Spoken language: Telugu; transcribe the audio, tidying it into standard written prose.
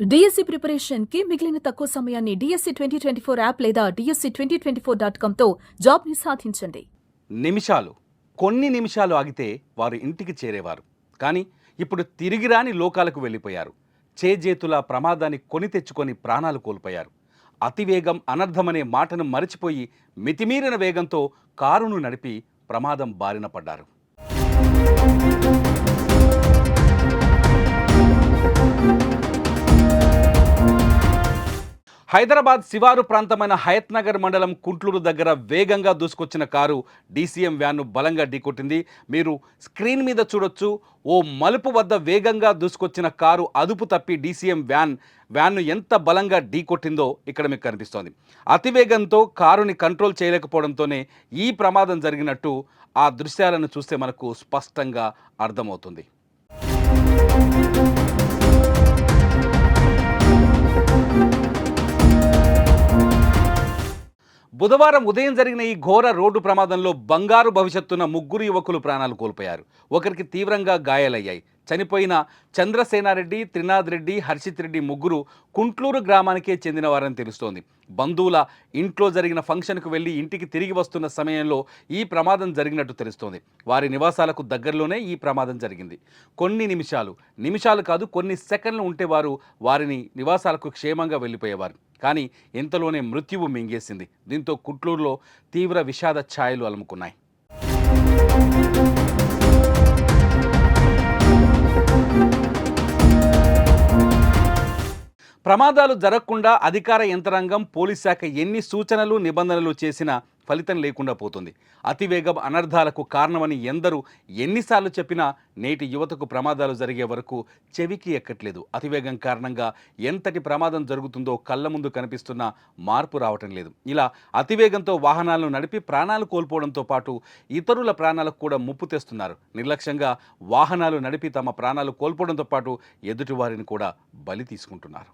డిఎస్సి ప్రిపరేషన్ కి మిగిలిన తక్కువ సమయాన్ని డిఎస్సి 2024 యాప్ లేదా DSC2024.com తో జాబ్ ని సాధించండి. నిమిషాలు కొన్ని నిమిషాలు ఆగితే వారు ఇంటికి చేరేవారు. కానీ ఇప్పుడు తిరిగి రాని లోకాలకు వెళ్ళిపోయారు. చేజేతుల ప్రమాదాన్ని కొని తెచ్చుకొని ప్రాణాలు కోల్పోయారు. అతివేగం అనర్థమనే మాటను మరిచిపోయి మితిమీరిన వేగంతో కారును నడిపి ప్రమాదం బారిన పడ్డారు. హైదరాబాద్ శివారు ప్రాంతమైన హయత్నగర్ మండలం కుంట్లూరు దగ్గర వేగంగా దూసుకొచ్చిన కారు DCM వ్యాన్ను బలంగా ఢీకొట్టింది. మీరు స్క్రీన్ మీద చూడొచ్చు. ఓ మలుపు వద్ద వేగంగా దూసుకొచ్చిన కారు అదుపు తప్పి DCM వ్యాన్ను ఎంత బలంగా ఢీకొట్టిందో ఇక్కడ మీకు కనిపిస్తోంది. అతివేగంతో కారుని కంట్రోల్ చేయలేకపోవడంతోనే ఈ ప్రమాదం జరిగినట్టు ఆ దృశ్యాలను చూస్తే మనకు స్పష్టంగా అర్థమవుతుంది. బుధవారం ఉదయం జరిగిన ఈ ఘోర రోడ్డు ప్రమాదంలో బంగారు భవిష్యత్తున్న ముగ్గురు యువకులు ప్రాణాలు కోల్పోయారు. ఒకరికి తీవ్రంగా గాయాలయ్యాయి. చనిపోయిన చంద్రసేనారెడ్డి, త్రినాథ్ రెడ్డి, హర్షిత్ రెడ్డి ముగ్గురు కుంట్లూరు గ్రామానికే చెందినవారని తెలుస్తోంది. బంధువుల ఇంట్లో జరిగిన ఫంక్షన్కు వెళ్ళి ఇంటికి తిరిగి వస్తున్న సమయంలో ఈ ప్రమాదం జరిగినట్టు తెలుస్తోంది. వారి నివాసాలకు దగ్గరలోనే ఈ ప్రమాదం జరిగింది. కొన్ని నిమిషాలు కాదు కొన్ని సెకండ్లు ఉంటే వారిని నివాసాలకు క్షేమంగా వెళ్ళిపోయేవారు. కానీ ఇంతలోనే మృత్యువు మింగేసింది. దీంతో కుంట్లూరులో తీవ్ర విషాద ఛాయలు అలుముకున్నాయి. ప్రమాదాలు జరగకుండా అధికార యంత్రాంగం పోలీస్ శాఖ ఎన్ని సూచనలు నిబంధనలు చేసినా ఫలితం లేకుండా పోతుంది. అతివేగం అనర్థాలకు కారణమని ఎందరూ ఎన్నిసార్లు చెప్పినా నేటి యువతకు ప్రమాదాలు జరిగే వరకు చెవికి ఎక్కట్లేదు. అతివేగం కారణంగా ఎంతటి ప్రమాదం జరుగుతుందో కళ్ళ ముందు కనిపిస్తున్న మార్పు రావటం లేదు. ఇలా అతివేగంతో వాహనాలను నడిపి ప్రాణాలు కోల్పోవడంతో పాటు ఇతరుల ప్రాణాలకు కూడా ముప్పు తెస్తున్నారు. నిర్లక్ష్యంగా వాహనాలు నడిపి తమ ప్రాణాలు కోల్పోవడంతో పాటు ఎదుటివారిని కూడా బలి తీసుకుంటున్నారు.